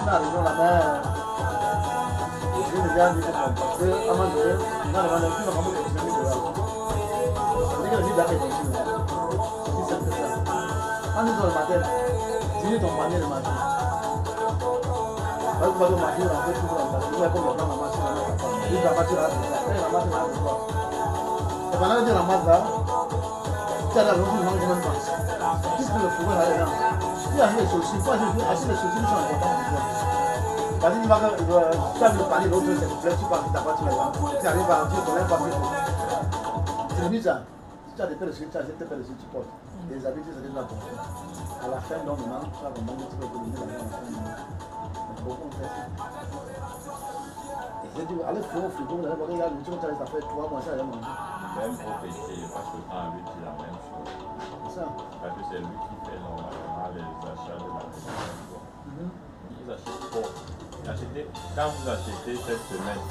On arrive la mer. Je me garde parce que à un moment donné, dans le vendredi, on va prendre le chemin de là. On dit que le lit d'arrêt est ici. C'est simple que ça. Quand nous sommes le matin, tu dis ton panier le matin. Quand tu vas au matin, on fait tout ça. Tu vas prendre le plan de la machine. Tu vas ramasser la machine là. Et pendant que tu ramasses là, tu as la route, tu manges même pas. Puisque le fourreau là est là. Tu as mis les saucisses. Toi, j'ai acheté les saucisses qui sont importantes pour toi. Parce que tu vas faire le panier, l'autre, c'est le plaît, tu pars, tu t'apprends, tu vas là. Tu arrives à rentrer, tu n'as pas mis. C'est lui ça. Si tu as des paires de sucre, tu achètes tes paires de sucre, tu portes. Les habitudes, c'est déjà bon. À la fin, donc, maintenant, tu vas vraiment tu vas économiser l'argent à la fin. Mais beaucoup on fait ça. Et j'ai dit, allez, faut au frigo, vous allez voir, il y a le truc, ça fait 3 mois, ça allait manger. Même pour payer, je passe le temps à lui dire la même chose. C'est ça. Parce que c'est lui qui fait normalement les achats de la maison. Ils achètent trop. Quand vous achetez cette semaine,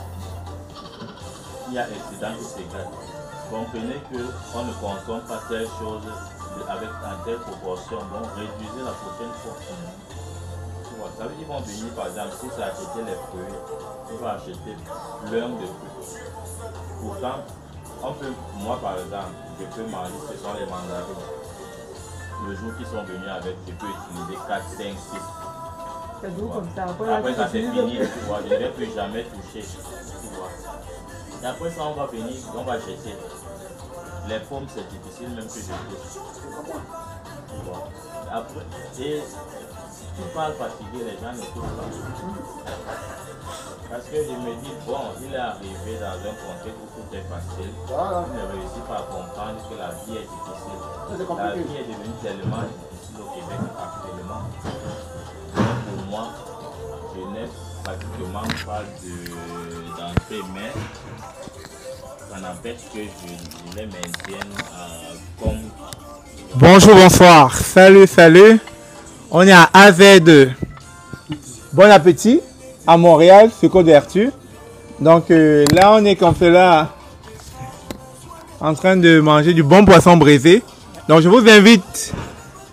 il y a excédent qui s'égale. Comprenez qu'on ne consomme pas telle chose avec en telle proportion, donc réduisez la prochaine fois. Tu vois, ça veut dire qu'ils vont venir, par exemple, si c'est acheter les fruits, ils vont acheter l'un de fruits. Pourtant, moi par exemple, je peux manger, ce sont les mandarines. Le jour qu'ils sont venus avec, je peux utiliser 4, 5, 6. C'est doux comme ça. Après ça c'est fini, tu vois, je ne vais plus jamais toucher. Tu vois. Et après ça on va venir, on va jeter. Les pommes c'est difficile même que je touche. Tu vois. Après, et si tu parles fatigué, les gens ne touchent pas. Parce que je me dis, bon, il est arrivé dans un contexte où tout est facile. Il ne réussit pas à comprendre que la vie est difficile. La vie est devenue tellement difficile au Québec actuellement. Pour moi, je n'ai pratiquement pas d'entrée, mais ça n'empêche que je les maintienne comme... Bonjour, bonsoir. Salut, salut. On est à AZ. Bon appétit à Montréal, sur Côte-Vertu. Donc là, on est comme cela en train de manger du bon poisson braisé. Donc je vous invite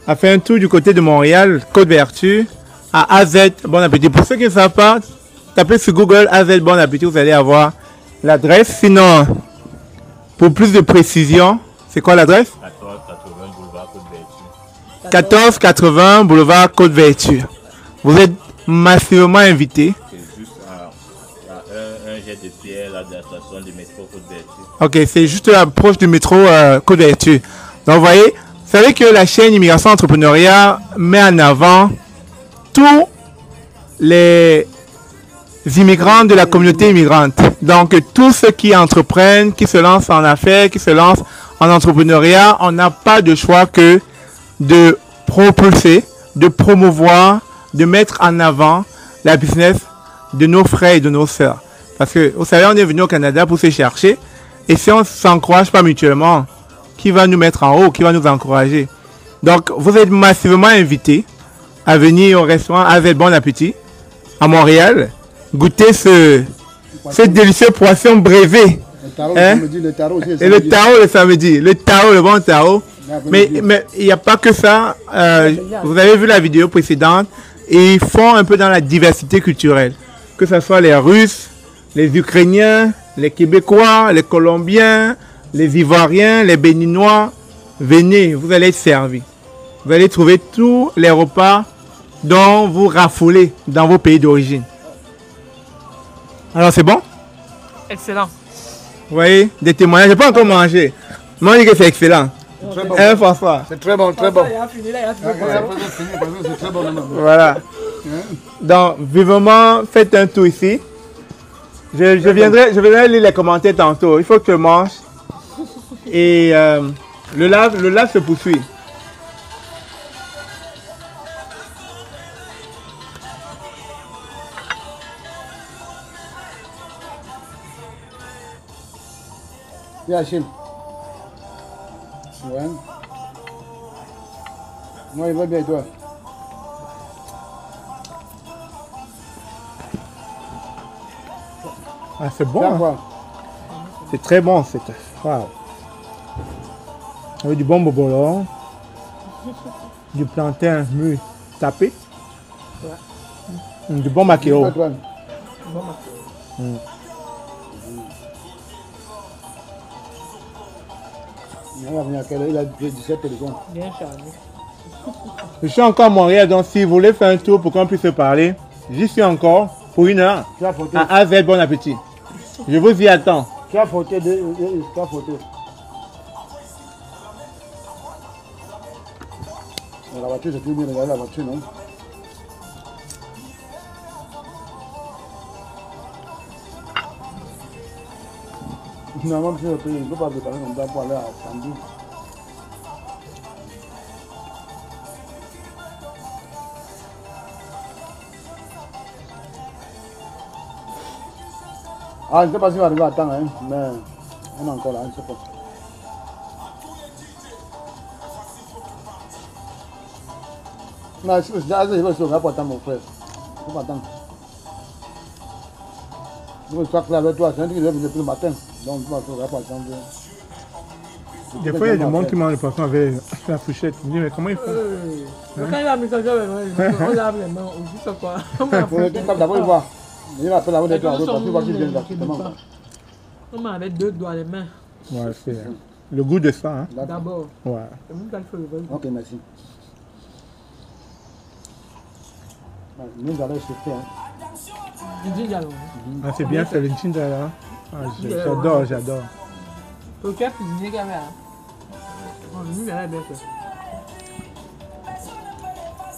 à faire un tour du côté de Montréal, Côte-Vertu, à AZ. Bon appétit. Pour ceux qui ne savent pas, tapez sur Google AZ Bon appétit, vous allez avoir l'adresse. Sinon, pour plus de précision, c'est quoi l'adresse? 1480 boulevard Côte-Vertu. 1480 boulevard Côte-Vertu. Vous êtes massivement invités. C'est juste un jet de pierre là, de la station du métro Côte-Vertu. Ok, c'est juste proche du métro Côte-Vertu. Donc vous voyez, vous savez que la chaîne Immigration Entrepreneuriat met en avant tous les immigrants de la communauté immigrante. Donc tous ceux qui entreprennent, qui se lancent en affaires, qui se lancent en entrepreneuriat, on n'a pas de choix que de propulser, de promouvoir, de mettre en avant la business de nos frères et de nos sœurs. Parce que, vous savez, on est venu au Canada pour se chercher. Et si on ne s'encourage pas mutuellement, qui va nous mettre en haut, qui va nous encourager? Donc, vous êtes massivement invités à venir au restaurant avec Bon Appétit à Montréal, goûter ce délicieux poisson braisé. Le tarot, Hein? le tarot aussi, Et le tarot le samedi, le tarot, le bon tarot. Mais il n'y a pas que ça. Vous avez vu la vidéo précédente. Et ils font un peu dans la diversité culturelle. Que ce soit les Russes, les Ukrainiens, les Québécois, les Colombiens, les Ivoiriens, les Béninois. Venez, vous allez être servis. Vous allez trouver tous les repas dont vous raffolez dans vos pays d'origine. Alors c'est bon? Excellent. Vous voyez, des témoignages. Je n'ai pas encore mangé. Moi, je dis que c'est excellent. Très bon. Hein, François? C'est très bon, très bon. Il a fini là, il a fini. C'est très bon. Voilà. Donc, vivement, faites un tour ici. Je viendrai lire les commentaires tantôt. Il faut que tu manges. Et le live se poursuit. Viens, Chine. Ouais. Moi, il va bien, toi. Ah, c'est bon. Hein? C'est très bon. Wow. Avec du bon bobolon, du plantain mûr tapé. Ouais. Du bon maquereau. Bon, Il va venir à quelle heure? Il a 17 téléphones. bien charmé. Je suis encore à Montréal, donc si vous voulez faire un tour pour qu'on puisse se parler, j'y suis encore pour 1 heure. Tu as photo. À AZ, bon appétit. Je vous y attends. Tu as photo de. Tu as photo. La voiture, j'ai plus bien regardé la voiture, non? Normalement, si je paye, il ne peut pas préparer comme ça pour aller à Sandy. Ah, je ne sais pas si on va arriver à temps, hein, mais on est encore là, je ne sais pas. Non, si je vais se faire pour attendre mon frère. Je ne peux pas attendre. Je vais faire avec toi, c'est un truc qui doit venir plus le matin. Donc, je ne vais pas attendre. Des fois, il y a des gens qui mangent le poisson avec la fourchette. Je me dis, mais comment ils font? Mais quand il a mis son job, on lave les mains, on dit ça quoi. D'abord, il voit. Il appelle avant d'être en route, parce qu'il voit qu'il vient exactement. On m'a avec 2 doigts les mains. Ouais, c'est le goût de ça. Hein? D'abord. Ouais. C'est même pas le feu. Ok, merci. Nous allons chauffer. Du ginger alors. Ah, c'est bien fait le ginger là. Ah, j'adore, j'adore. Au cas cuisinier qu'il y avait là. Non, le ginger là est bien fait.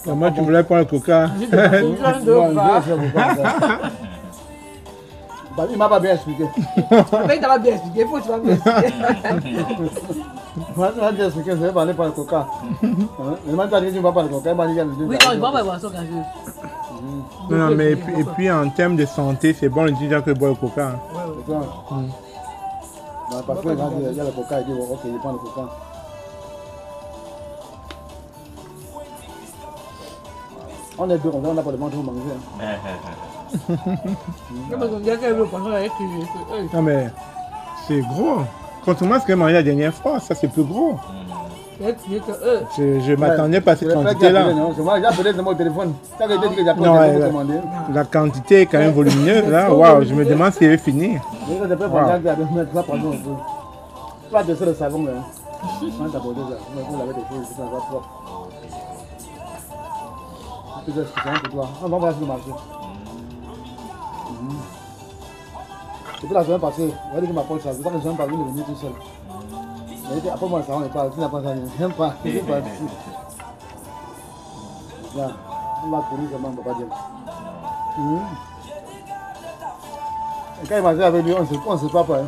Et moi, tu voulais prendre le coca. J'ai des personnes de bas. Il m'a pas bien expliqué. Mais il t'a pas bien expliqué, il faut que tu vas bien expliquer. Moi, je vais bien expliquer, je vais parler par le coca. Il m'a dit que tu ne vas pas le coca, il m'a dit que Oui, non, il va pas boire ça gazeuse. Non, mais et puis en termes de santé, c'est bon le ginger que boire le coca. Hein. c'est ça. Parce que quand il y a le coca, il dit ok, il prend le coca. On est deux, on n'a pas de manger pour manger. Non, mais c'est gros. Contrairement à ce que j'ai mangé la dernière fois, ça c'est plus gros. Je m'attendais pas à cette quantité-là. Moi, j'ai appelé mon téléphone. Ça veut dire que j'ai appelé Non, commander. la quantité est quand même volumineuse là. Waouh, je me demande si elle est finie. Je peux prendre ça pendant un peu. Pas de ça le savon là. Quand t'as posé ça, vous l'avez des choses, ça va propre. C'est pour toi. On va voir sur le marché. Depuis la semaine passée, on va dire que ma poche, c'est ça que je n'aime pas venir tout seul. Mais après moi, ça on n'est pas, tu n'as pas ça, je n'aime pas. Là, on va courir seulement, on ne va pas dire. Et quand il m'a dit avec lui, on ne se parle pas.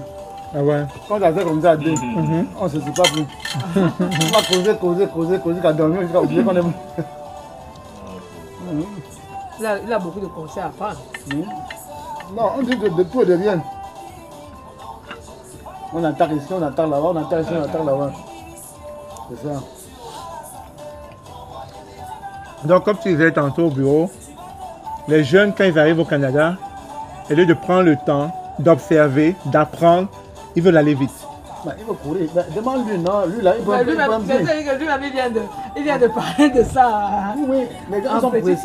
Ah ouais. Quand on a fait comme ça à deux, on ne se sait pas plus. On va causer, qu'à dormir, jusqu'à oublier qu'on aime. Il a beaucoup de conseils à prendre. Non, on dit de tout et de rien. On attaque ici, on attaque là-bas, on attaque ici, on attaque là-bas. C'est ça. Donc, comme tu disais tantôt au bureau, les jeunes, quand ils arrivent au Canada, au lieu de prendre le temps d'observer, d'apprendre, ils veulent aller vite. Il veut courir. Demande-lui, non, lui là, il peut il vient de parler de ça. Oui, les gens sont pressés.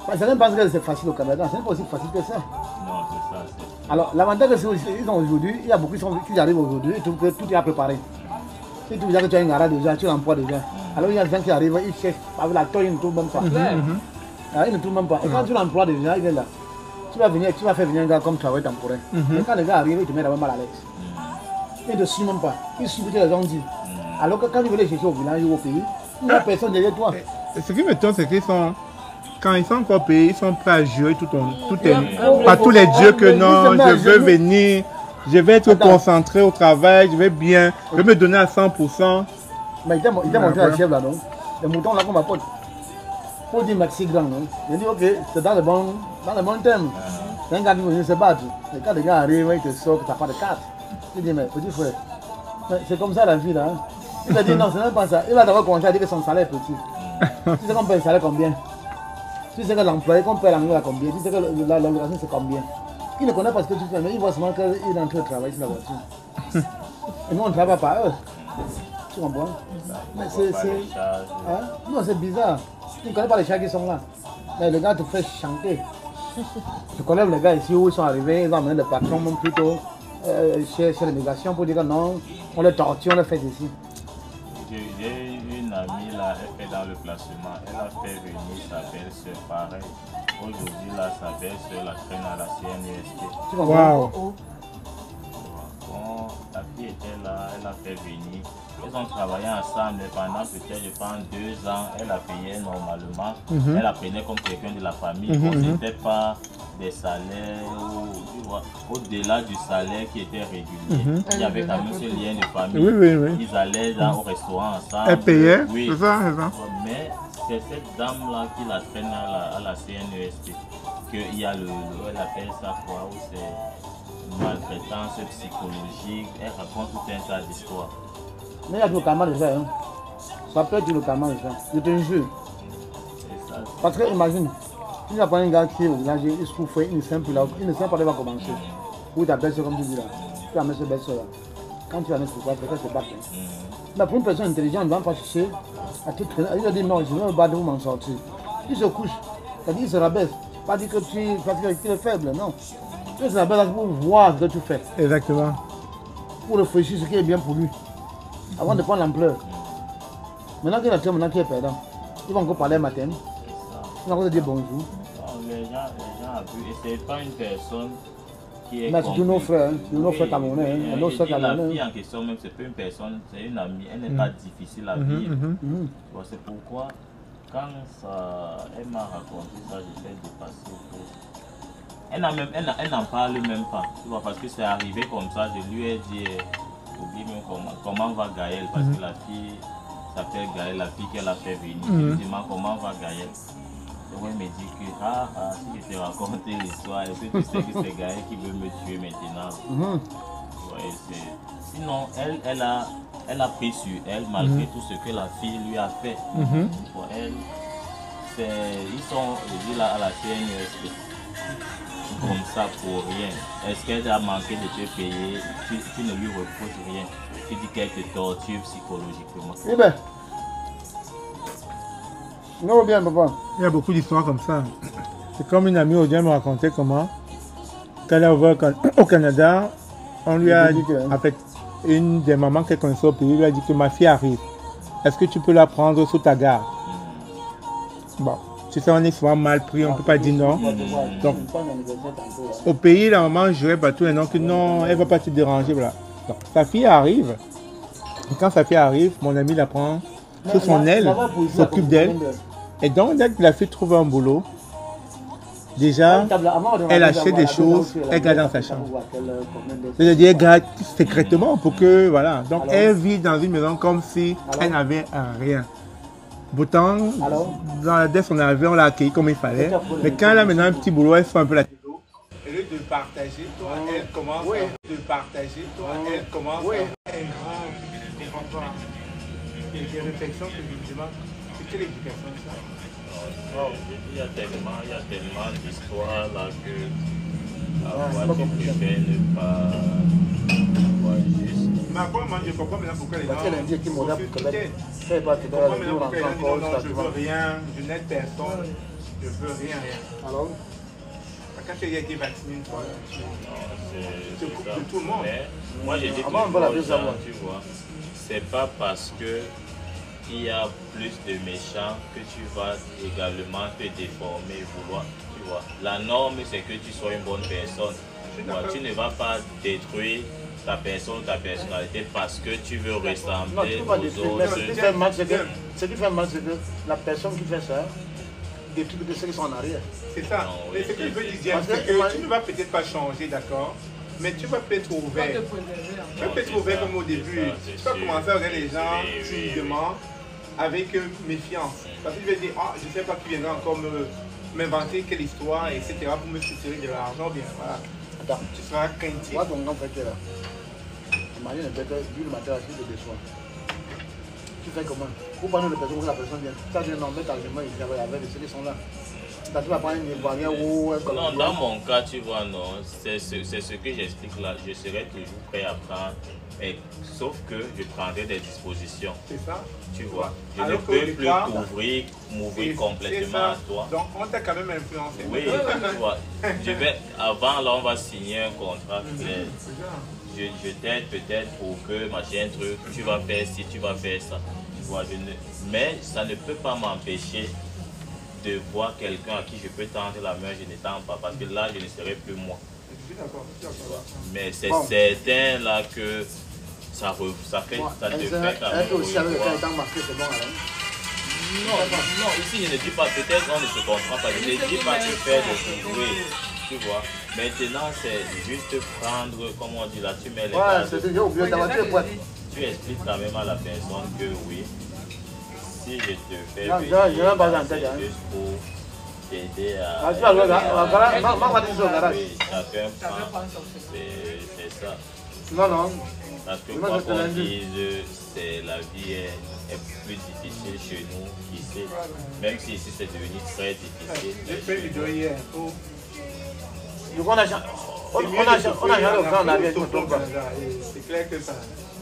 Certains pensent que c'est facile au Canada, ce n'est pas aussi facile que ça. Non, c'est ça. Alors, l'avantage c'est qu'ils ont aujourd'hui, il y a beaucoup qui arrivent aujourd'hui et tout est à préparer. Si tu dis que tu as un garage déjà, tu l'emploies déjà. Alors, il y a des gens qui arrivent, ils cherchent, avec la toile, ils ne trouvent même pas. Ils ne trouvent même pas. Et quand tu l'emploies déjà, il est là. Tu vas faire venir un gars comme travail temporaire. Et quand les gars arrivent, ils te mettent vraiment mal à l'aise. Ils ne te suivent même pas. Ils suivent ce que les gens disent. Alors que quand ils veulent chercher au village ou au pays, il n'y a personne derrière toi. Ce qui m'étonne, c'est qu'ils sont, quand ils sont encore payés, ils sont prêts à jouer par tous les dieux que non, je veux venir, je vais être concentré au travail, je vais bien, je vais me donner à 100%. Mais il t'a montré la chèvre là, non? Les moutons là qu'on m'apporte. Pour dire maxi grand, non? Il dit ok, c'est dans le bon terme. C'est un gars qui veut se battre. Et quand les gars arrivent, ils te sortent, tu n'as pas de carte. Tu dis mais petit frère, c'est comme ça la vie là. Il te dit non, c'est même pas ça. Il va d'abord commencer à dire que son salaire est petit. Tu sais qu'on paye le salaire combien? Tu sais que l'employé qu'on paye l'anglais à combien? Tu sais que la location c'est combien? Il ne connaît pas ce que tu fais, mais il voit seulement qu'il est en train de travailler sur la voiture. Et nous on ne travaille pas eux. Tu comprends? Mais c'est. Hein? Non, c'est bizarre. Tu ne connais pas les chats qui sont là. Mais le gars te fait chanter. Je connais les gars ici où ils sont arrivés, ils ont amené le patron même plutôt chez l'immigration pour dire que non, on les torture, on les fait ici. J'ai une amie là, elle fait dans le placement, elle a fait venir sa belle-sœur pareil. Aujourd'hui là, sa belle-sœur la traîne à la CNUST. Tu comprends? Wow. Bon, la fille était là, elle a fait venir. Ils ont travaillé ensemble pendant peut-être, je pense, 2 ans. Elle a payé normalement. Elle la prenait comme quelqu'un de la famille. Bon, c'était pas des salaires au-delà du salaire qui était régulier. Il y avait quand même ce lien de famille. Oui. Ils allaient au restaurant ensemble. Elle payait, oui. c'est ça, c'est ça. Mais c'est cette dame-là qui la traîne à la CNEST. Qu'il y a elle appelle ça quoi, où c'est maltraitance psychologique. Elle raconte tout un tas d'histoires. Mais il y a du localement déjà. Hein. Ça peut être du localement déjà. Je te jure. Ça, parce que imagine, si tu prends un gars qui est au village, il souffre, il ne sait pas va commencer. Ou ta belle-sœur comme tu dis là. Tu amènes cette belle-sœur là. Quand tu amènes pourquoi, peut-être se battre. Mais pour une personne intelligente, il ne va pas chercher à tout traîner. Il va dire non, je ne vais me battre pour m'en sortir. Il se couche. C'est-à-dire qu'il se rabaisse. Pas dire que tu es faible, non. Tu se rabaisse pour voir ce que tu fais. Exactement. Pour réfléchir ce qui est bien pour lui. Avant de prendre l'ampleur. Maintenant qu'il a fait, maintenant qu'il est perdant, ils vont encore parler matin. Ils vont encore dire bonjour. Les gens abusent. Et c'est pas une personne qui est. Mais c'est nos frères, nos frères camerounais. La fille en question, même, c'est pas une personne, c'est une amie. Elle n'est pas difficile à vivre. Bon, c'est pourquoi, quand elle m'a raconté ça, j'essaie de passer au poste. Elle n'en parle même pas. Tu vois, parce que c'est arrivé comme ça, je lui ai dit. Oublie même comment va Gaël, parce que la fille s'appelle Gaël, la fille qu'elle a fait venir. Je lui demande comment va Gaël. Et elle me dit que si je te racontais l'histoire, est-ce que tu sais que c'est Gaël qui veut me tuer maintenant? Ouais, sinon, elle a pris sur elle malgré tout ce que la fille lui a fait. Pour elle, ils sont là à la CNEST. Comme ça pour rien. Est-ce qu'elle a manqué de te payer? Tu ne lui reproches rien. Tu dis qu'elle te torture psychologiquement. Eh bien. Non, bien, papa. Il y a beaucoup d'histoires comme ça. C'est comme une amie aujourd'hui me racontait comment, quand elle est au Canada, on lui a dit, en fait, une des mamans qu'elle connaissait au pays lui a dit que ma fille arrive. Est-ce que tu peux la prendre sous ta garde? Bon. Tu sais, on est souvent mal pris, on ne peut pas dire non. Donc, au pays, la maman jurait partout et non, que non, elle ne va pas te déranger. Voilà. Donc, sa fille arrive. Et quand sa fille arrive, mon ami la prend sous son aile, s'occupe d'elle. Et donc, dès que la fille trouve un boulot, déjà, elle achète des choses, elle garde dans sa chambre. C'est-à-dire, elle garde secrètement pour que, voilà. Donc, elle vit dans une maison comme si elle n'avait rien. Pourtant, dès son arrivée, on l'a accueilli comme il fallait. Mais quand elle a maintenant un petit boulot, elle fait un peu la tête. Et lieu de partager, toi, elle commence de partager, toi, elle commence à un grand développement. Des réflexions que je me demande, c'est quelle éducation ça? Il y a tellement d'histoires là que je préfère ne pas voir juste. Mais après, moi, je comprends maintenant pourquoi les gens... Parce qu'elle a dit qu'il m'aurait pu connaître. Je comprends maintenant pourquoi les gens disent non, je veux rien, je n'aide personne, je veux rien. Alors, quand tu as été vacciné une fois, tu te coupes de tout le monde. Mais moi, j'ai dit que tu vois, c'est pas parce que il y a plus de méchants que tu vas également te déformer, vouloir, tu vois. La norme, c'est que tu sois une bonne personne. Tu ne vas pas détruire ta personne, ta personnalité parce que tu veux ressembler aux autres. Ce qui fait mal, c'est que la personne qui fait ça détruit de ceux qui sont en arrière. C'est ça. Mais ce que je veux dire, c'est que tu ne vas peut-être pas changer, d'accord? Mais tu vas peut-être être ouvert. Tu vas peut-être être ouvert comme au début. Tu vas commencer à regarder les gens timidement, avec méfiance. Parce que tu vas dire, je ne sais pas qui viendra encore m'inventer quelle histoire, etc. pour me soutirer de l'argent, bien. Voilà. Attends. Tu seras craintif. Moi, ton grand frère là. Imagine un peu que lui, le matin, il te déçoit. Tu fais comment? Pour prendre le personne, la personne vient. Ça vient non, mettre argument, il travaille avec ceux qui sont là. Ça, tu vas prendre une Ivoirien ou un Non, Colombien. dans mon cas, tu vois, non, c'est ce que j'explique là. Je serais toujours prêt à prendre, mais sauf que je prendrai des dispositions. C'est ça. Tu vois, je ne Alors que peux le plus cas, m'ouvrir complètement à toi. Donc, on t'a quand même influencé. Oui, tu vois, avant là, on va signer un contrat clair. Je t'aide peut-être pour que machin truc, tu vas faire ci, tu vas faire ça. Tu vois, mais ça ne peut pas m'empêcher de voir quelqu'un à qui je peux tendre la main, je n'étends pas, parce que là, je ne serai plus moi. Je suis d'accord. Mais c'est certain là que ça te fait quand même. Aussi avec le cas étant marqué, c'est bon alors. Non, ici je ne dis pas, peut-être on ne se comprend pas, je ne dis pas de faire de jouer, tu vois. Maintenant c'est juste prendre, comme on dit là, tu mets les Ouais, c'est déjà oublié, ta voiture est boîte. tu expliques quand même à la personne que oui, si je te fais Non, venir, je n'ai pas en tête, c'est juste pour t'aider à... Ah, tu vas le voir, Oui, chacun prend, c'est ça. Non, non. Parce que quoi qu'on dise, la vie est plus difficile chez nous qu'ici. Même si ici c'est devenu très difficile. J'ai fait une vidéo hier. Donc on a jamais fait en avion, je me trompe pas. C'est clair que ça.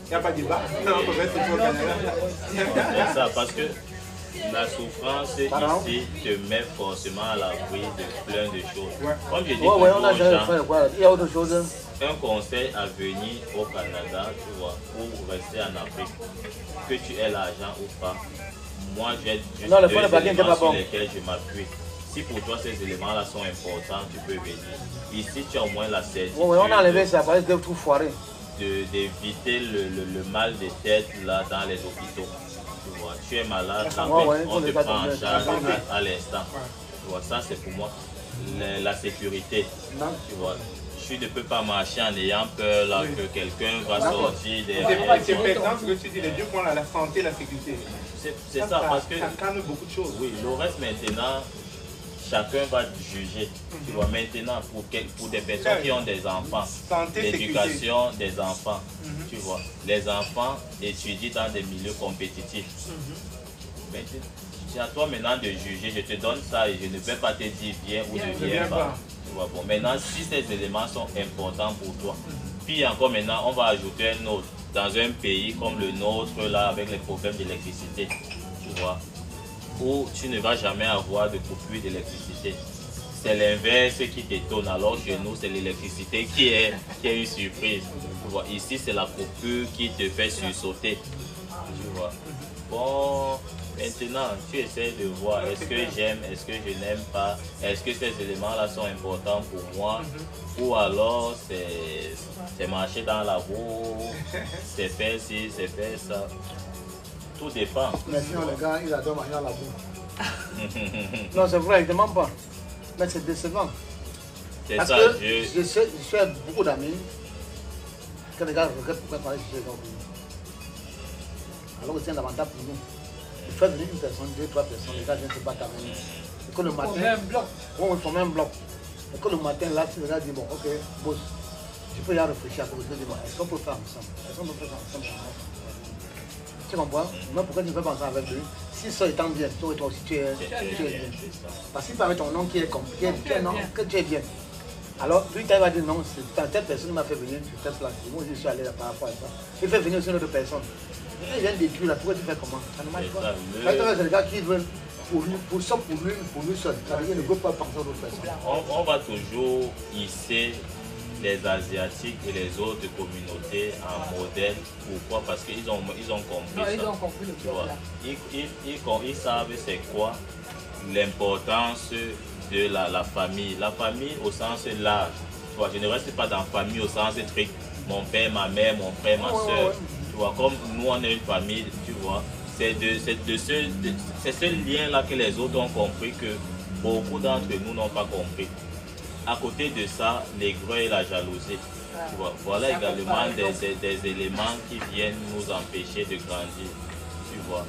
Il n'y a pas de débat. On peut mettre au Canada. C'est ça, parce que la souffrance ici te met forcément à l'abri de plein de choses. Comme je dis Ouais, on a aux jamais gens, fait quoi. Il y a autre chose. un conseil à venir au Canada, tu vois, ou rester en Afrique, que tu aies l'argent ou pas, moi j'ai juste Non, le deux point de bargain n'était éléments pas sur bon. lesquels je m'appuie. Si pour toi ces éléments-là sont importants, tu peux venir. Ici, tu as au moins la certitude Ouais, on a enlevé ça, parce que c'était tout foiré. d'éviter le mal de tête là dans les hôpitaux. Tu vois, tu es malade, là, Ouais, on te pas prend en tomber. charge à l'instant. Tu vois, ça c'est pour moi la sécurité. Non. Tu vois, tu ne peux pas marcher en ayant peur là, que quelqu'un va sortir C'est derrière. c'est pertinent ce que tu dis, les deux points là, la santé et la sécurité. C'est ça, parce que ça calme beaucoup de choses. oui, le reste maintenant, chacun va juger. Tu vois, maintenant, pour des personnes qui ont des enfants, Santé, l'éducation des enfants, tu vois, les enfants étudient dans des milieux compétitifs. Mais c'est à toi maintenant de juger, je te donne ça et je ne vais pas te dire viens ou ne viens pas. Tu vois, bon, maintenant, si ces éléments sont importants pour toi, puis encore maintenant, on va ajouter un autre. Dans un pays comme le nôtre, là, avec les problèmes d'électricité, tu vois, où tu ne vas jamais avoir de coupure d'électricité. C'est l'inverse qui t'étonne, alors chez nous, c'est l'électricité qui est une surprise. Tu vois, ici, c'est la coupure qui te fait sursauter. Tu vois. Bon, maintenant, tu essaies de voir, est-ce que j'aime, est-ce que je n'aime pas, est-ce que ces éléments-là sont importants pour moi, ou alors c'est marcher dans la boue, c'est faire ci, c'est faire ça. Tout dépend. Mais sinon, les gars, ils adorent manger à la boue. Non, c'est vrai, ils ne demandent pas. Mais c'est décevant. C'est Parce ça, que je suis beaucoup d'amis. Quand les gars regrettent pourquoi parler sur les gens. Alors que c'est un avantage pour nous. Il faut venir une personne, deux, trois personnes, les gars viennent se battre avec nous. Et que le matin, on forme un bloc. Et que le matin, là, si le gars dit, bon, ok, boss, tu peux y aller réfléchir à cause de moi. Est-ce qu'on peut faire ensemble? Est-ce qu'on peut faire ensemble? Tu comprends? Mais pourquoi tu ne fais pas ensemble avec lui? Si ça étant bien, toi aussi tu es bien. Parce qu'il paraît ton nom qui est compliqué, que tu es bien. Alors, lui, il va dire non, telle personne m'a fait venir sur telle place. Moi, je suis allé là par rapport à ça. Il fait venir aussi une autre personne. Il vient détruire là, pourquoi tu fais comment? Ça ne marche pas. C'est le gars qui veut pour lui seul. Ça veut dire qu'il ne veut pas penser aux autres personnes. On va toujours hisser les Asiatiques et les autres communautés en modèle. Pourquoi? Parce qu'ils ont compris ça. Ils ont compris le Tu vois, problème. ils savent c'est quoi l'importance de la famille. La famille au sens large. Tu vois, je ne reste pas dans la famille au sens strict. Mon père, ma mère, mon frère, ma soeur. Tu vois, comme nous on est une famille, tu vois, c'est ce lien-là que les autres ont compris que beaucoup d'entre nous n'ont pas compris. À côté de ça, l'aigreur et la jalousie. Tu vois, voilà également des éléments qui viennent nous empêcher de grandir. Tu vois,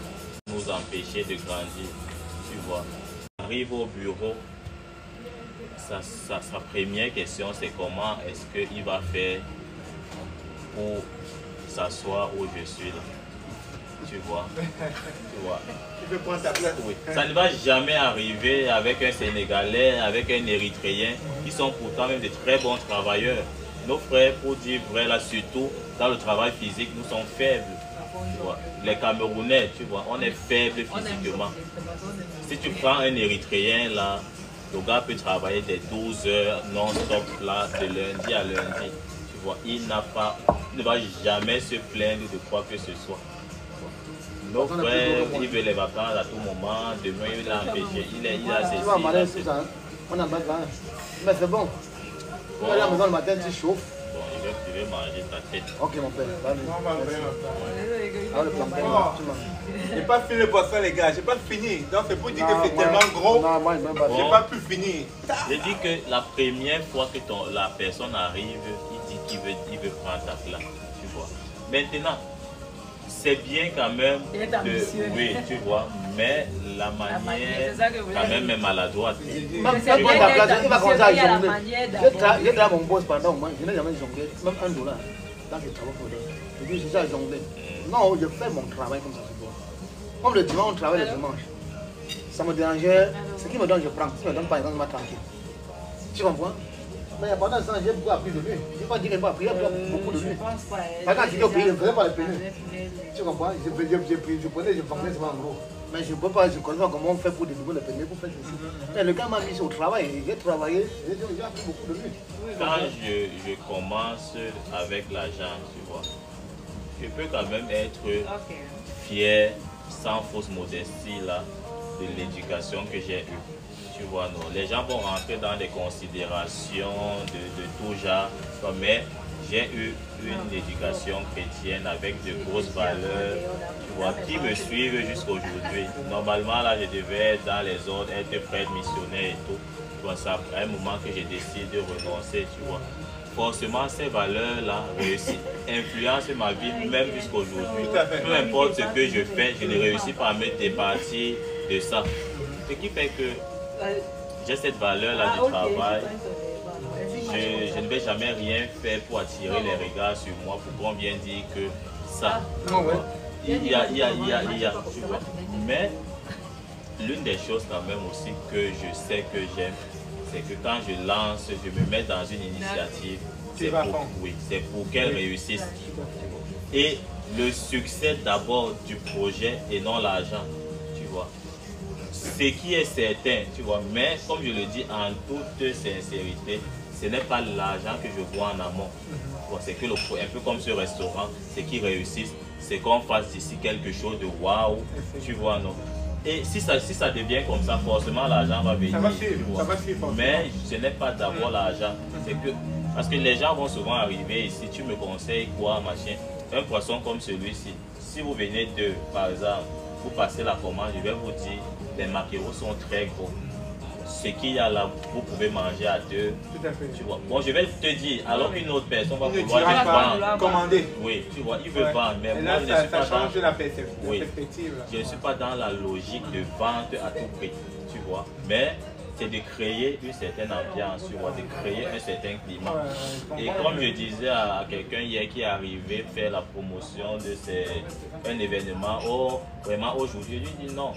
nous empêcher de grandir. Tu vois, arrive au bureau, sa première question c'est comment est-ce qu'il va faire pour s'asseoir où je suis là. Tu vois. Tu peux prendre ta place. Oui. Ça ne va jamais arriver avec un Sénégalais, avec un Érythréen, qui sont pourtant même des très bons travailleurs. Nos frères, pour dire vrai, là, surtout dans le travail physique, nous sommes faibles. Tu vois. Les Camerounais, tu vois, on est faibles physiquement. Si tu prends un Érythréen, là, le gars peut travailler des 12 heures non-stop, là, de lundi à lundi. Tu vois, il ne va jamais se plaindre de quoi que ce soit. Nos frères, il veut les vacances à tout moment, demain il l'a empêché, il a ses on a mal là. Mais c'est bon. Bon. À la maison le matin, tu chauffes. Bon, je vais manger ta tête. Ok, mon père. Le plantain, tu manges. J'ai pas fini le poisson, les gars. J'ai pas fini. Donc, c'est pour dire que c'est tellement gros. Non, moi, je pas. J'ai pas pu finir. J'ai dit que la première fois que la personne arrive, il dit qu'il veut prendre ta place. Tu vois. Maintenant, c'est bien quand même oui, tu vois, mais la manière quand même est maladroite. Même si tu ta place, il va commencer à jongler. J'ai travaillé mon boss pendant un moment, je n'ai jamais jonglé, même $1. Dans ce travail pour je dis, j'ai déjà jonglé. Non, je fais mon travail comme ça. Comme le dimanche, on travaille le dimanche. Ça me dérangeait. Ce qui me donne, je prends. Si me donne pas, il va tranquille. Tu comprends? Mais pendant ce temps, j'ai beaucoup appris de lui. Je n'ai pas dit qu'il n'a pas appris, il a appris beaucoup de lui. Par exemple, il ne faisait pas les pénis. Tu comprends? Je prenais, je vendais ça en gros. Mais je ne peux pas, je ne connais pas comment on fait pour développer les pénis, pour faire ceci. Mais le gars m'a mis au travail, j'ai travaillé, j'ai appris beaucoup de lui. Quand je commence avec l'argent, tu vois, je peux quand même être fier, sans fausse modestie, là, de l'éducation que j'ai eue. Tu vois, non, les gens vont rentrer dans des considérations de tout genre, mais j'ai eu une éducation chrétienne avec de grosses valeurs, tu vois, qui me suivent jusqu'à aujourd'hui. Normalement, là, je devais être dans les ordres, être prêtre missionnaire et tout. Tu vois, c'est après un moment que j'ai décidé de renoncer, tu vois. Forcément, ces valeurs-là influencent ma vie même jusqu'à aujourd'hui. Peu importe ce que je fais, je ne réussis pas à me départir de ça. Ce qui fait que j'ai cette valeur-là du travail. Je ne vais jamais rien faire pour attirer les regards sur moi, pour qu'on vienne dire que ça. Il y a, tu vois. Mais l'une des choses quand même aussi que je sais que j'aime, c'est que quand je lance, je me mets dans une initiative, c'est pour qu'elle réussisse. Et le succès d'abord du projet et non l'argent, tu vois. Ce qui est certain, tu vois, mais comme je le dis en toute sincérité, ce n'est pas l'argent que je vois en amont. C'est que un peu comme ce restaurant, ce qui réussisse, c'est qu'on fasse ici quelque chose de waouh, tu vois, non. Et si ça devient comme ça, forcément l'argent va venir. Ça va suivre. Mais ce n'est pas d'abord l'argent. C'est que, parce que les gens vont souvent arriver ici, tu me conseilles quoi, machin. Un poisson comme celui-ci, si vous venez par exemple, vous passez la commande, je vais vous dire, les maquereaux sont très gros. Ce qu'il y a là, vous pouvez manger à deux. Tout à fait. Tu vois. Bon, je vais te dire, alors qu'une autre personne va vouloir vendre. Commander. Oui, tu vois, il veut vendre. Mais et moi, là, je ne suis pas change dans la perspective. Je ne suis pas dans la logique de vente à tout prix. Tu vois. Mais c'est de créer une certaine ambiance, tu vois, de créer un certain climat. Et comme je disais à quelqu'un hier qui est arrivé faire la promotion de un événement, vraiment aujourd'hui, je lui dis non.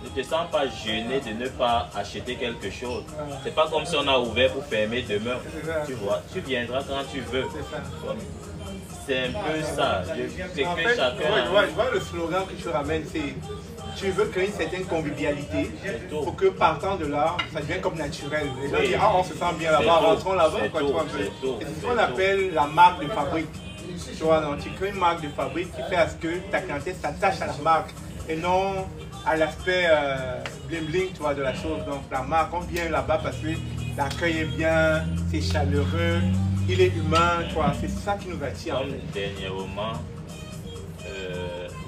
Ne te sens pas gêné de ne pas acheter quelque chose. C'est pas comme si on a ouvert pour fermer demain. Tu vois, tu viendras quand tu veux. C'est un peu ça. C'est que chacun. Je vois le slogan que je ramène, c'est tu veux créer une certaine convivialité pour que partant de là, ça devienne comme naturel. Les gens disent ah on se sent bien là-bas, rentrons là-bas. C'est ce qu'on appelle la marque de fabrique. Tu vois, donc, tu crées une marque de fabrique qui fait à ce que ta clientèle s'attache à la marque et non à l'aspect bling bling, tu vois, de la chose. Donc la marque, on vient là-bas parce que l'accueil est bien, c'est chaleureux, il est humain, tu vois, c'est ça qui nous attire. Comme dernièrement,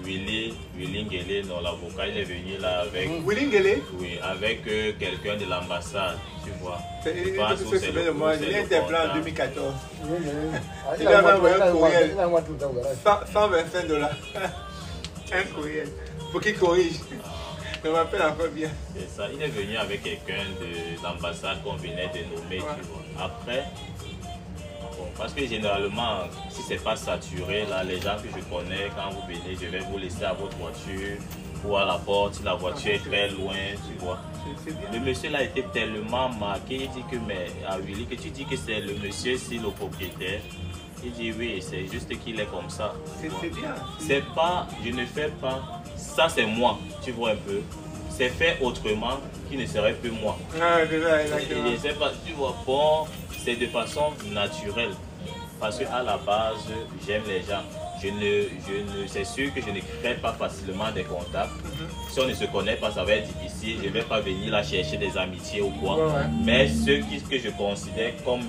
Willy Ngele, l'avocat, il est venu là avec... Willy Ngele? Oui, avec quelqu'un de l'ambassade, tu vois. Il est interpellé en 2014. Il a envoyé un courriel. $125. Un courriel. Pour qu'il corrige. Je me rappelle encore bien. C'est ça, il est venu avec quelqu'un de l'ambassade qu'on venait de nommer, tu vois. Après, Bon, parce que généralement, si c'est pas saturé, là, les gens que je connais, quand vous venez, je vais vous laisser à votre voiture ou à la porte si la voiture est très loin, tu vois. Le monsieur là était tellement marqué, il dit que, mais à Willy, que tu dis que c'est le monsieur, c'est le propriétaire. Il dit oui, c'est juste qu'il est comme ça. C'est bien. C'est pas, je ne fais pas, ça c'est moi, tu vois un peu. C'est fait autrement qui ne serait plus moi. Ah, Et je sais pas, tu vois, bon, c'est de façon naturelle. Parce qu'à la base, j'aime les gens. C'est sûr que je ne crée pas facilement des contacts. Si on ne se connaît pas, ça va être difficile. Je ne vais pas venir là chercher des amitiés ou quoi. Mais ceux que je considère comme,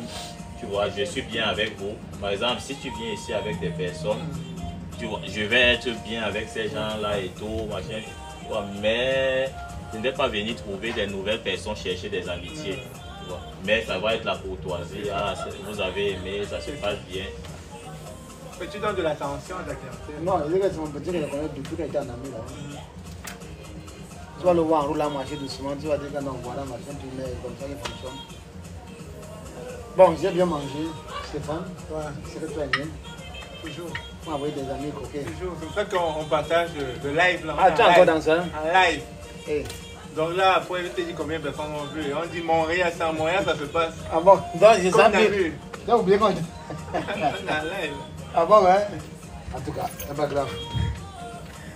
tu vois, je suis bien avec vous. Par exemple, si tu viens ici avec des personnes, tu vois, je vais être bien avec ces gens-là et tout, machin. Tu vois, mais je ne vais pas venir trouver des nouvelles personnes chercher des amitiés. Tu vois. Mais ça va être la courtoisie. Ah, vous avez aimé, ça se passe bien. Mais tu donnes de l'attention à ta clientèle. Non, je dis que c'est mon petit que je connais depuis qu'il était en ami là. Tu vas le voir en roulant marcher doucement, tu vas dire que non, voilà, machin, tu mets comme ça, il fonctionne. Bon, j'ai bien mangé, Stéphane. C'est que tu as aimé. Toujours. On va envoyer des amis coquets. Toujours. C'est pour ça qu'on partage le live là. Ah, tu es encore dans ça? En live. Hey. Donc là, après, je te dis combien de personnes on veut. On dit Montréal, c'est en Montréal, ça se passe. Ah bon? Donc, j'ai Comme ça on a vu. J'ai oublié quand On est en live. Ah bon, hein? En tout cas, c'est pas grave.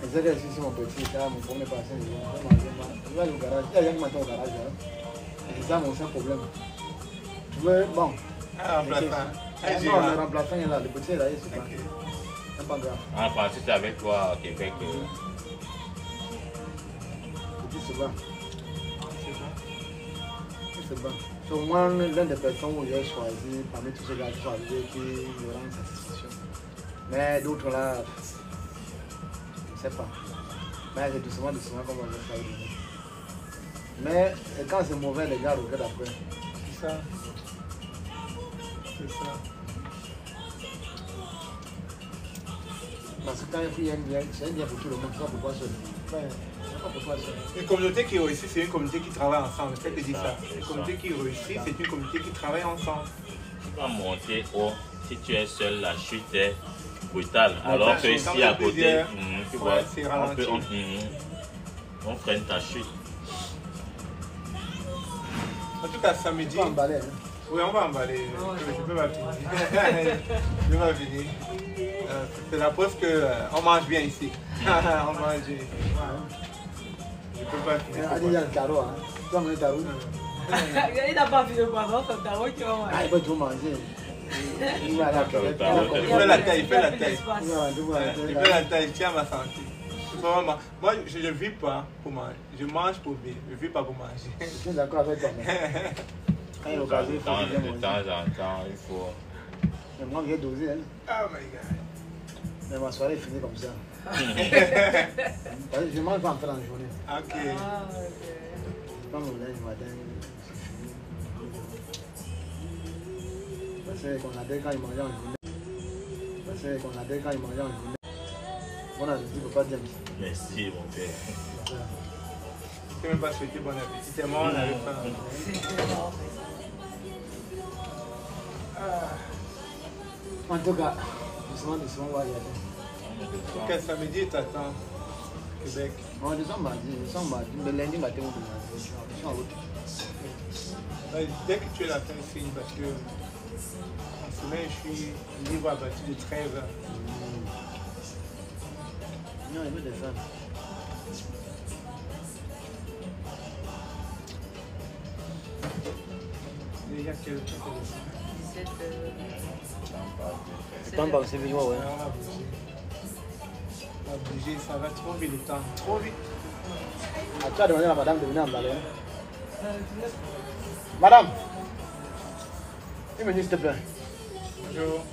Je sais que je suis mon petit, là, mon premier patient, je vais manger. Je vais aller au garage. Il y a rien qui m'attend au garage. C'est ça mon seul problème. Tu veux, bon. Ah, remplaçant. Non, le remplaçant est là, le petit est là, il est super. C'est pas grave. En français, c'est avec toi au Québec. Le petit, c'est bon. C'est bon. C'est au moins l'une des personnes où j'ai choisi, parmi tous ces gars qui sont arrivés, qui me rendent satisfaction. Mais d'autres là, je ne sais pas. Mais c'est doucement, comme on va faire. Mais quand c'est mauvais, les gars regardent après. C'est ça. C'est ça. Parce que quand il y a un bien, c'est un bien pour tout le monde, c'est pas pour toi seul. C'est pas pour toi seul. Une communauté qui réussit, c'est une communauté qui travaille ensemble. Je te dis ça. Une communauté qui réussit, c'est une communauté qui travaille ensemble. Tu vas monter haut. Si tu es seul, la chute est brutale. Alors que ici à côté, tu vois, on freine ta chute. En tout cas, samedi. On va emballer. Hein. Oui, on va emballer. Je peux pas finir. Je vais finir. C'est la preuve qu'on mange bien ici. On mange. Je peux pas finir. Il y a le carreau. Hein. Tu vas manger le carreau. Il n'a pas vu le poisson, c'est le tarot qui va manger. Ah, il peut tout manger. Il va à la Il fait la taille, il fait la taille. Il fait la taille, tiens ma santé. Moi, je ne vis pas pour manger. Je mange pour vivre. Je ne vis pas pour manger. Je suis d'accord avec toi. Quand il y a l'occasion, il faut bien manger. De temps en temps, il faut. Mais moi, je vais doser. Hein. Oh my God. Mais ma soirée est finie comme ça. Je mange pas en faire en journée. Ok. Je prends mon linge matin. C'est qu'on a des quand il mangeait en journée. C'est qu'on a des quand il mangeait en journée. On a dit papa James. Merci mon père. Je ne peux même pas souhaiter bon appétit. C'est moi, on n'avait pas. En tout cas, doucement, on va y aller. Quel samedi t'attends Québec? On descend mardi, mais lundi matin, on je suis en route. Dès que tu es là, tu signe parce que en semaine, je suis libre à partir de 13h. Non, il veut des femmes. Il y a quel temps? 17 C'est pas un c'est vivant, ouais. On va bouger, ça va trop vite le temps. Trop vite. Ah, tu as demandé à madame de venir emballer. Madame, une minute s'il te plaît. Bonjour.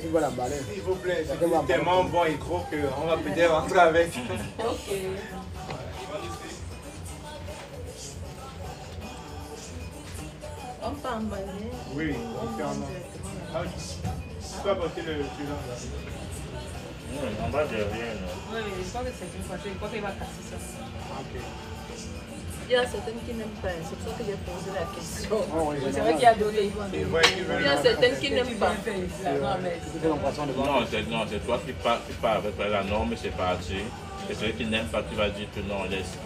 Tu vas l'emballer. S'il vous plaît, c'est tellement bon et gros qu'on va peut-être rentrer avec. Ok. On peut emballer. Oui, on peut emballer. Ah, tu peux apporter le suivant là. En bas de rien. Oui, je pense que c'est une fois, je crois qu'il va casser ça. Ok. Il y a certaines qui n'aiment pas, c'est pour ça que j'ai posé la question. C'est vrai qu'il y a d'autres qui vont C'est vrai qu'ils veulent. Il y a certaines qui n'aiment pas. Non, c'est toi qui pars avec la norme, c'est parti. Et celui qui n'aime pas, tu vas dire que non, laisse.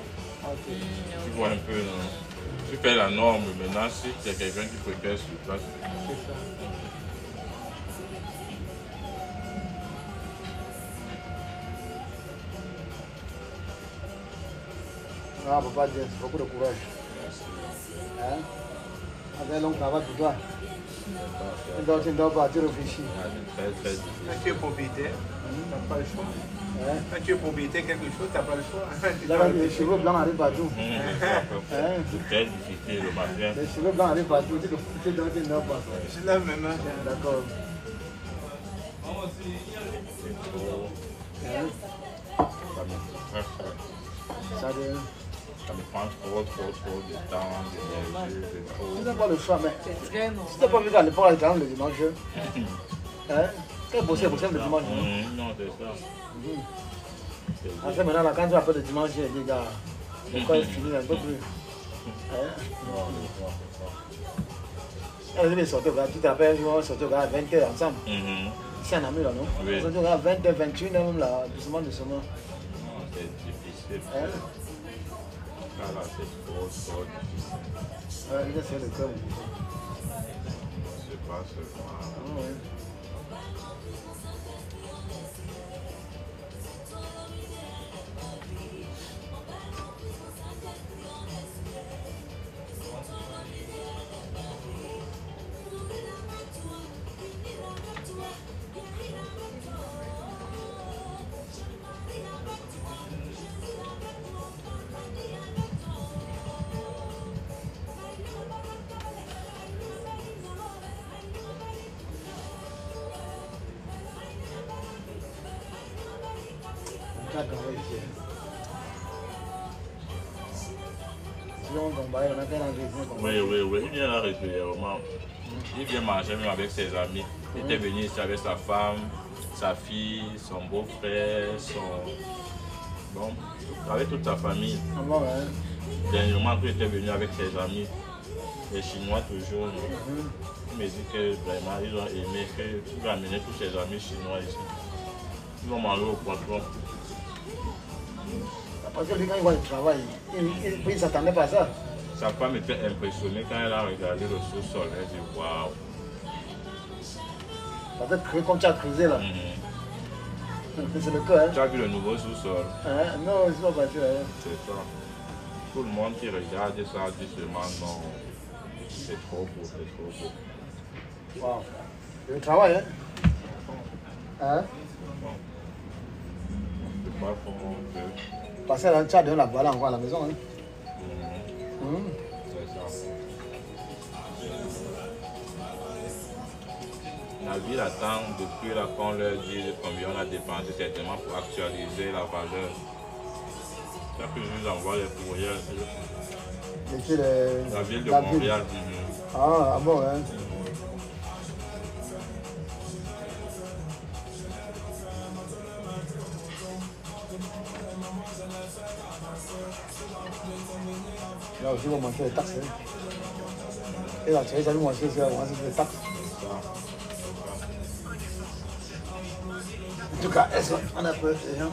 Tu vois un peu, non? Tu fais la norme, maintenant, si c'est quelqu'un qui préfère sur place. C'est ça. Ah, papa, c'est beaucoup de courage. Hein? Avec un long travail pour toi. Tu ne dois pas, tu réfléchis. Très, très difficile. Quand tu es propriétaire, tu n'as pas le choix. Hein? Quand tu es propriétaire quelque chose, tu n'as pas le choix. Là, les cheveux blancs arrivent partout. C'est très difficile le matin. Les cheveux blancs arrivent partout. Tu dois te ne pas. Je lève mes mains. D'accord. Ça me prend trop de temps, d'énergie, de trop. Tu n'as pas le choix, mais C'est très normal. si tu n'as pas vu qu'à l'époque, elle le dimanche, hein? Quel bosser le dimanche? Non, c'est ça. Après, maintenant, là, quand tu appelles le dimanche, les gars, le corps est fini un peu plus. Elle devait sortir, tu t'appelles, ils vont sortir à 20h ensemble. C'est un ami là, non? Oui. Ils sortent à 20h, 21h, même là, doucement, doucement. Non, c'est difficile. Hein? Là, c'est trop difficile. Ouais, il a fait le cœur. C'est pas seulement. Ouais. Oui, il vient là régulièrement. Il vient manger même avec ses amis. Il était venu ici avec sa femme, sa fille, son beau-frère, bon, avec toute sa famille. Dernièrement, il était venu avec ses amis, les Chinois toujours. Il me dit que vraiment, ils ont aimé qu'il va amener tous ses amis chinois ici. Ils vont manger au poisson. Parce que lui, quand il voit le travail, il ne s'attendait pas à ça. Sa femme était impressionnée quand elle a regardé le sous-sol. Elle dit waouh. Parce que comme tu as creusé là, c'est le cas. Hein? Tu as vu le nouveau sous-sol? Non, c'est pas parti. C'est ça. Tout le monde qui regarde ça dit seulement non. C'est trop beau, c'est trop beau. Waouh. C'est le travail, hein? Hein? C'est pas comment on peut. Parce que tu as donné la balle encore à la maison. Hein? C'est ça. La ville attend depuis là qu'on leur dise combien on a dépensé certainement pour actualiser la valeur. Chaque jour, ils envoient les courriels. La ville de Montréal. Ah bon, hein? Là aussi, on va monter les taxes. Et là, tu as vu monter les taxes. En tout cas, est-ce qu'on a peur des gens?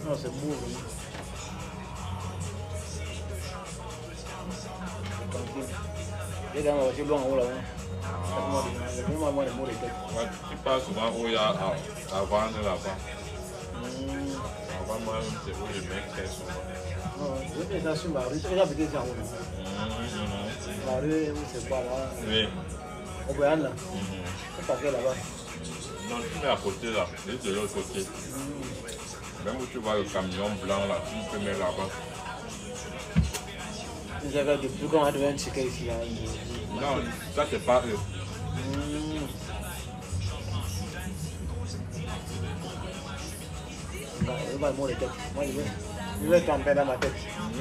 Non, c'est beau. Les gars, on va se en haut là. Ouais, tu passes souvent où il y a à vendre là-bas. Avant moi, c'est où je mets très souvent. Je vais déjà sur ma rue, je vais déjà en haut. La rue où c'est quoi là? Oui. Au Boyan là. C'est pas fait là-bas. Non, tu mets à côté là, juste de l'autre côté. Même où tu vois le camion blanc là, tu peux mettre là-bas. Vous avez depuis quand on a devenu un chicken ici là? Non, ça c'est pas eux. Moi, je vais tomber dans ma tête.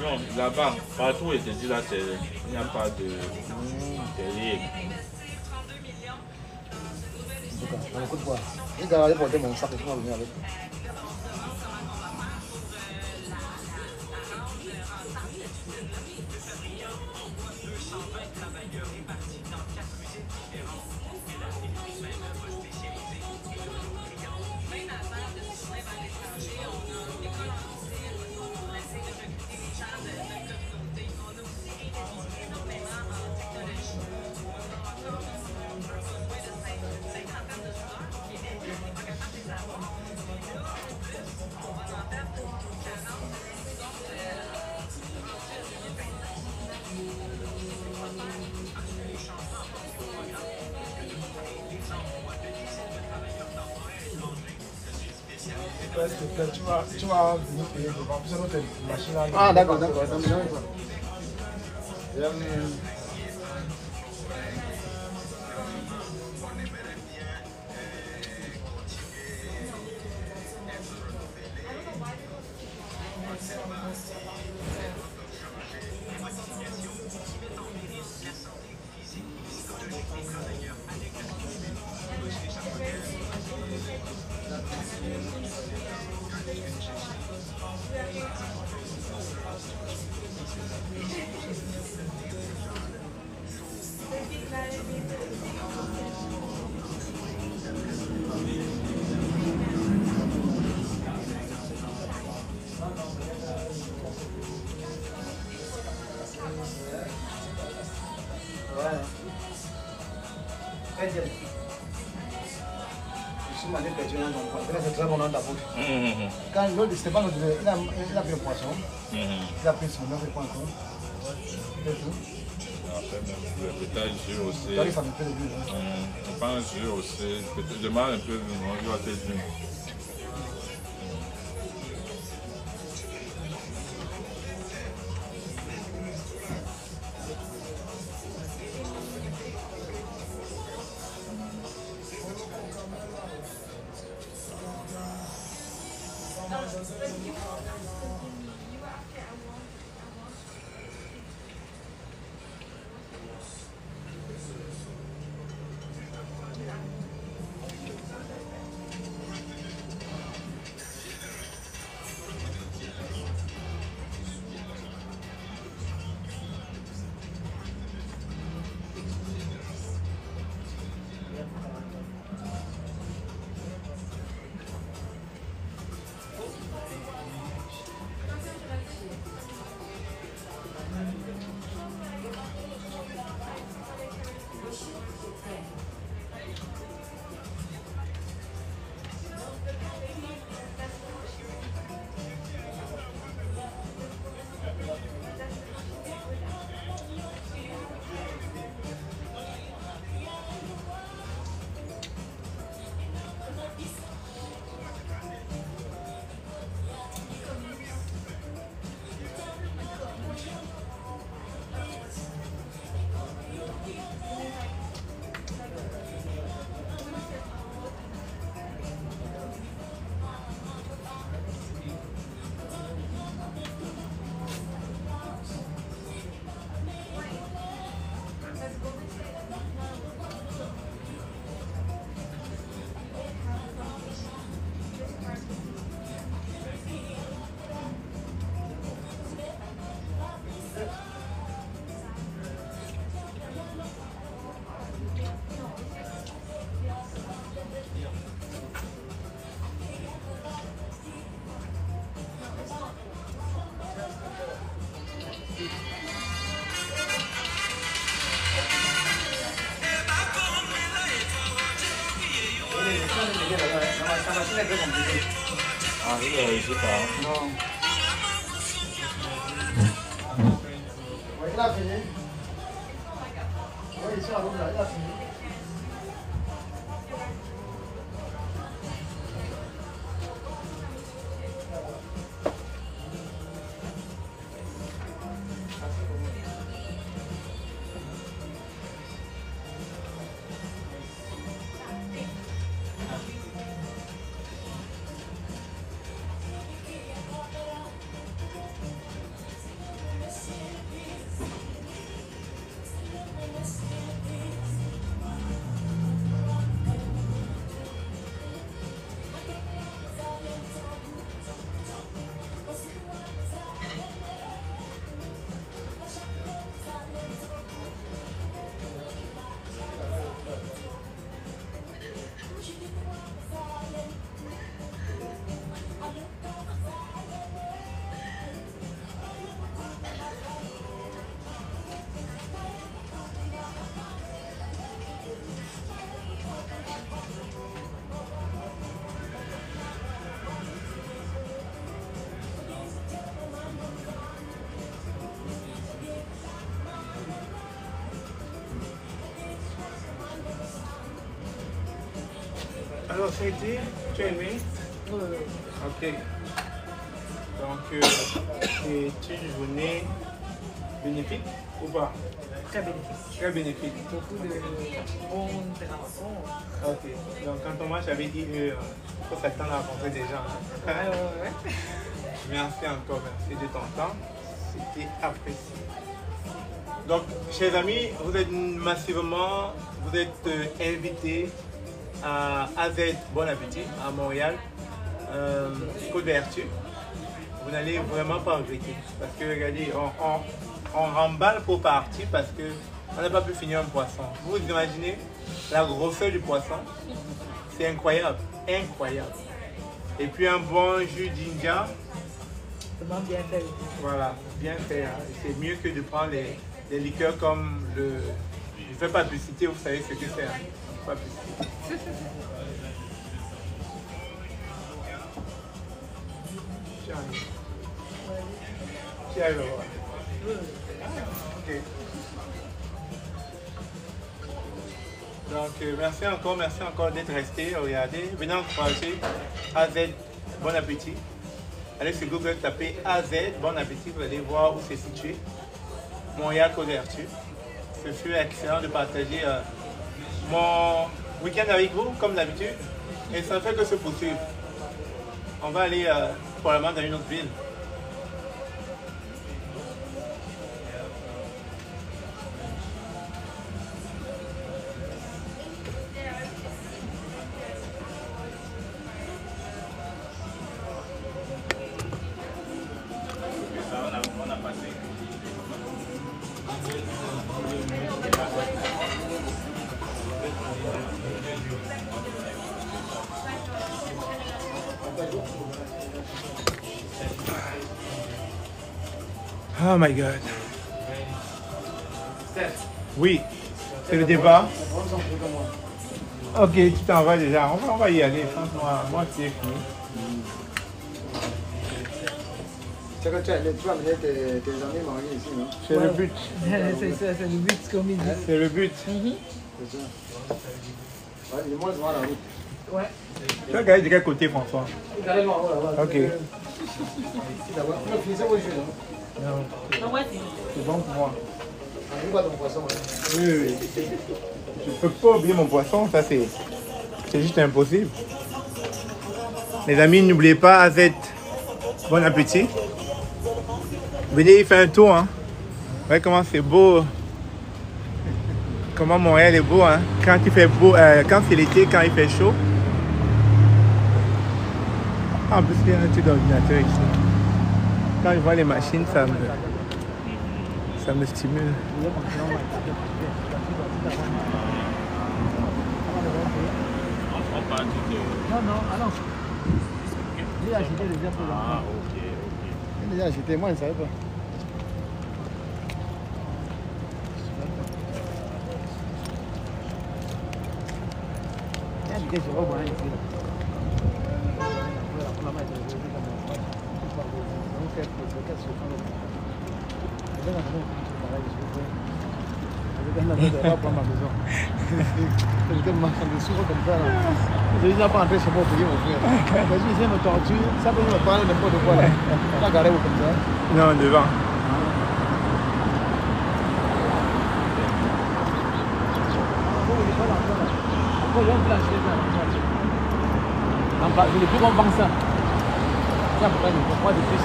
Non, là-bas, partout où je te dis là, il n'y a pas de terrier. En tout cas, on écoute quoi? Je vais aller porter mon sac et je vais venir avec. Tu vas venir payer devant, puis c'est notre machine là. Ah d'accord, d'accord, ça me dérange pas. C'est très bon dans ta bouche. Quand l'autre, Stéphane, il a pris un poisson. Il a pris son nom, il prend un coup. C'est tout. Peut-être jus aussi. Ça me fait le but. On prend un jus aussi. Peut-être demande un peu, il va te dire. Ah, il a réussi pas. Non. Il a fini. Alors, ça a été, tu as aimé? Ok. Donc, c'est une journée bénéfique ou pas? Très bénéfique. Très bénéfique. Beaucoup de bons rencontres. Ok. Donc, quand on marche avec il faut s'attendre à rencontrer des gens. Ouais. Merci encore, merci de ton temps. C'était apprécié. Donc, chers amis, vous êtes massivement, vous êtes invités à AZ Bon Appétit à Montréal, Côte-Vertu. Vous n'allez vraiment pas regretter parce que regardez, on remballe pour partir parce qu'on n'a pas pu finir un poisson. Vous imaginez la grosseur du poisson? C'est incroyable, incroyable. Et puis un bon jus d'india. Vraiment bien fait. Voilà, bien fait. C'est mieux que de prendre des liqueurs comme le... Je ne fais pas publicité, vous savez ce que c'est. Hein? Pas publicité. Tiens, alors. Ok. Donc, merci encore d'être resté. Regardez, venez encourager AZ Bon Appétit. Allez sur Google, tapez AZ Bon Appétit, vous allez voir où c'est situé. Montréal, Côte-Vertu. Ce fut excellent de partager mon week-end avec vous, comme d'habitude. Et ça ne fait que se poursuivre. On va aller probablement dans une autre ville. Oh my God. Oui, c'est le débat. Ok, tu t'en vas déjà. On va y aller. Moi, c'est fini. Tu vas amener tes amis mariés ici, non? C'est le but. C'est le but, comme il dit. C'est le but. C'est ça. Ouais, dis-moi, je vois la route. Ouais. Tu vas regarder de quel côté, François? Ok. D'abord, tu vas finir vos jeux, non? Non. C'est bon pour moi. On voit ton poisson, hein? Oui. Je ne peux pas oublier mon poisson, ça c'est juste impossible. Les amis, n'oubliez pas AZ Bon Appétit. Venez y faire un tour. Hein. Voyez comment c'est beau. Comment Montréal est beau. Hein. Quand il fait beau, quand c'est l'été, quand il fait chaud. En plus, il y a un truc d'ordinateur ici. Quand je vois les machines, ça me stimule. Non, allons. J'ai acheté déjà pour l'enfant. Ah, ok. J'ai déjà acheté, moi, je ne savais pas. Je vais voir ici. Avec un affaire de pas prendre ma maison. Quelqu'un marche en dessous comme ça. Je dis, pas entrer chez moi pour payer mon frère. Vas-y, viens me torture. Ça peut me parler n'importe quoi là. Pas garé comme ça. Non, devant. Je n'ai plus qu'on pense ça. Ça, pourquoi il ne faut pas de plus.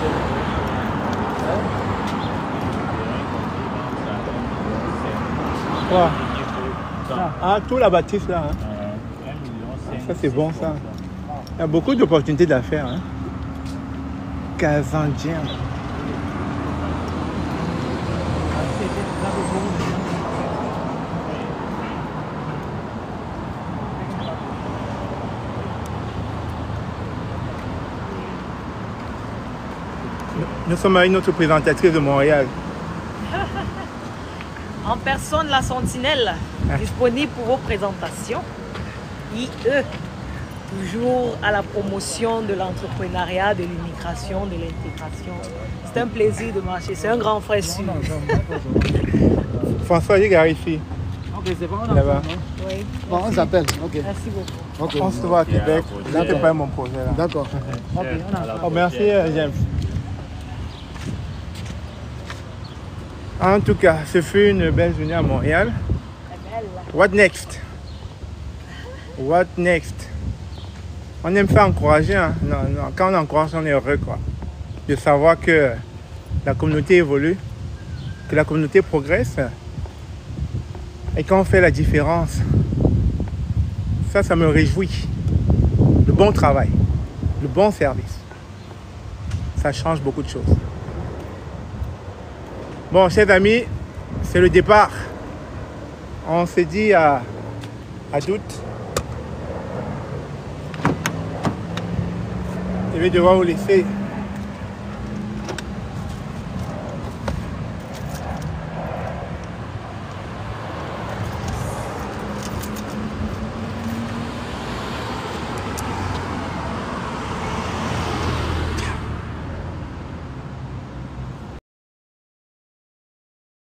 Quoi? Ah, tout la bâtisse là. Hein. Ça, c'est bon ça. Il y a beaucoup d'opportunités d'affaires. Hein. Kazandien. Nous sommes à une autre présentatrice de Montréal. En personne, la Sentinelle, disponible pour vos présentations. IE, toujours à la promotion de l'entrepreneuriat, de l'immigration, de l'intégration. C'est un plaisir de marcher, c'est un grand frère sûr. François Gariffi. Ok, c'est bon, là-bas. Oui. Bon, on s'appelle. Ok. Merci beaucoup. Ok. On se voit à Québec. Je ne pas mon projet là. D'accord. Ok, on a. Oh, merci James. En tout cas, ce fut une belle journée à Montréal. What next? What next? On aime faire encourager. Hein? Non, quand on encourage, on est heureux quoi. De savoir que la communauté évolue, que la communauté progresse. Et quand on fait la différence, ça me réjouit. Le bon travail, le bon service, ça change beaucoup de choses. Bon, chers amis, c'est le départ. On s'est dit à d'août. Je vais devoir vous laisser.